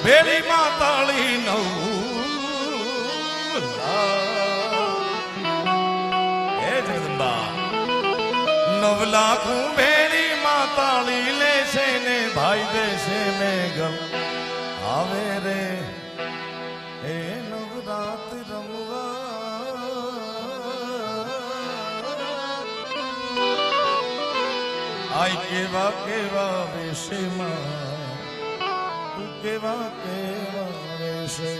ભેળી માતાળી હે જગદંબા 9 લાખ ભેળી માતાળી લેશે ને ભાઈ દેશે મેઘલ આવે રે હે નવરાત રમવા આઈ કેવા કેવા વેશમાં કેવા કેવા વેશે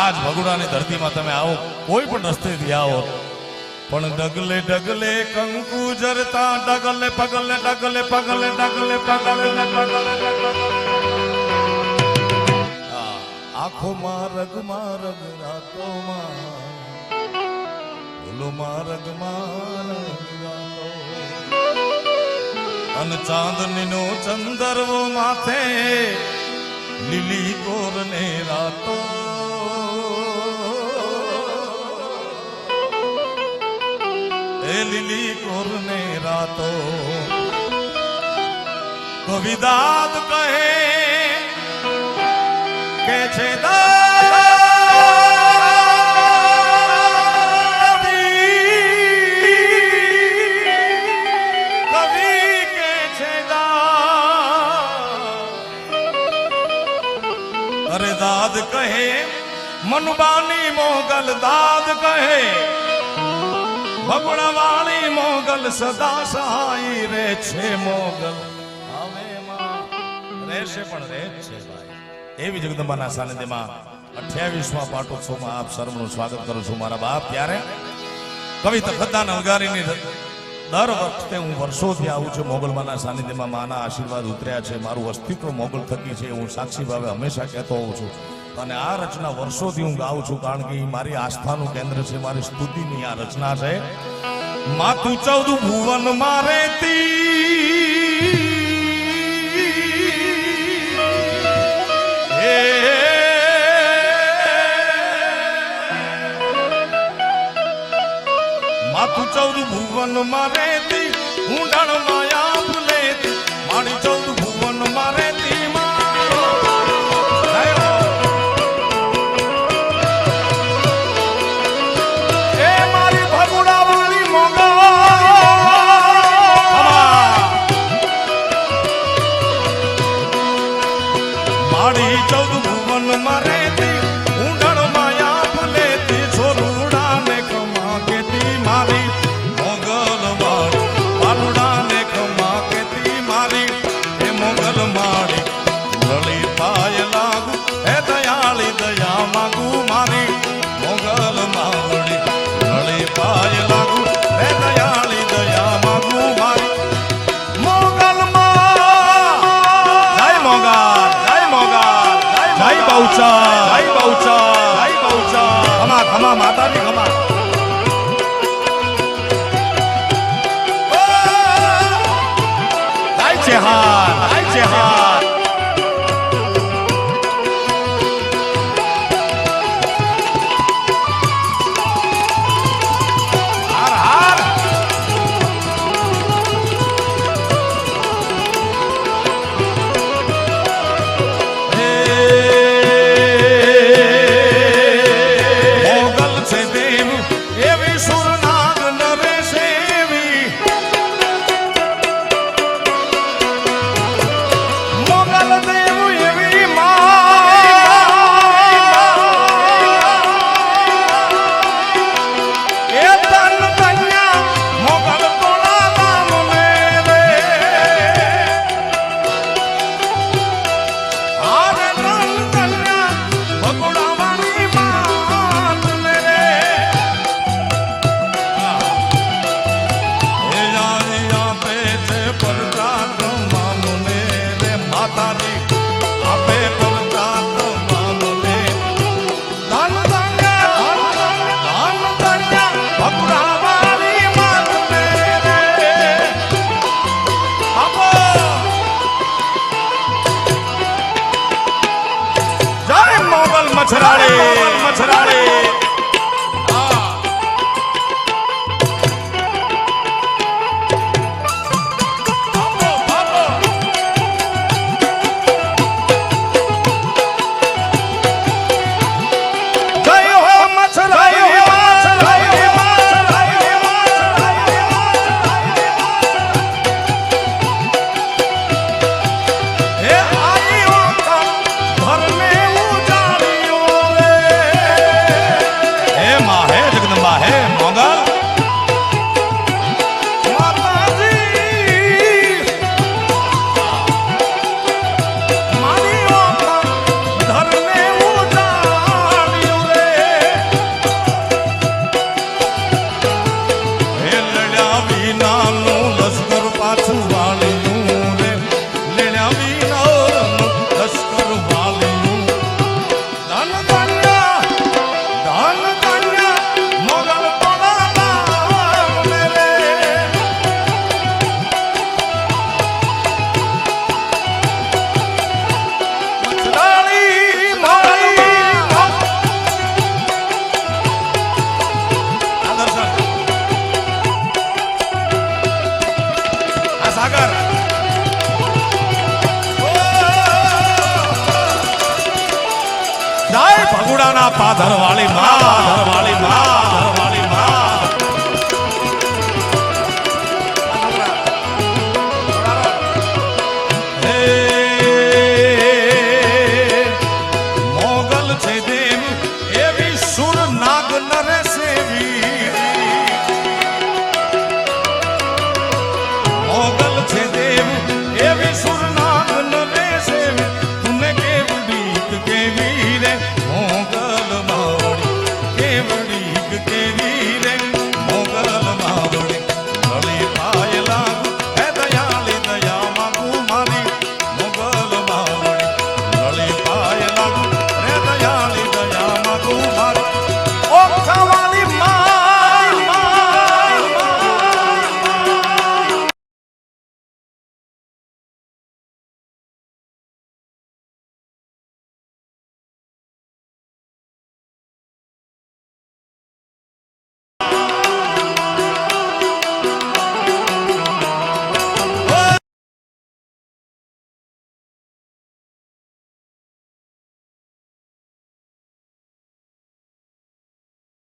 આજ ભગુડાની ધરતીમાં તમે આવો કોઈ પણ રસ્તેથી આવો પણ ડગલે ડગલે કંકુ જરતા ડગલે પગલે ડગલે પગલે ડગલે પગલે આખો મારગ મારગ રાતોમાં બોલો મારગ મારગ રાતો અન ચાંદનીનો ચંદરવો માથે લીલી કોરને રાતો એ લીલી કોરને રાતો કવિદાદ કહે કે છે કવિ કે છે અરે દાદ કહે મનબાની મોગલ દાદ કહે ભગુડા વાળી મોગલ સદા સહાય રે છે મોગલ હવે માં રહેશે પણ રહે છે ભાઈ એવી જગદંબાના સાનિધ્યમાં 28મા પાટોત્સવમાં આપ સર્વનું સ્વાગત કરું છું મારા બાપ. ત્યારે કવિ તખતદાન અલગારીની દર વખતે હું વર્ષોથી આવું છું મોગલમાના સાનિધ્યમાં. માના આશીર્વાદ ઉતર્યા છે, મારું અસ્તિત્વ મોગલ થકી છે, હું સાક્ષી ભાવે હંમેશા કહેતો હોઉં છું. અને આ રચના વર્ષોથી હું ગાઉં છું, કારણ કે મારી આસ્થાનું કેન્દ્ર છે, મારી સ્તુતિની આ રચના છે. માતું 14 ભુવન મારે માતું 14 ભુવન મારે ઊંડાણ માયા ભૂલે મારી 14 ભુવન મારે ખમા માતાની ખમા થાય છે હાર થાય છે હાર સાગર જય ભગુડાના પાધર વાળી માં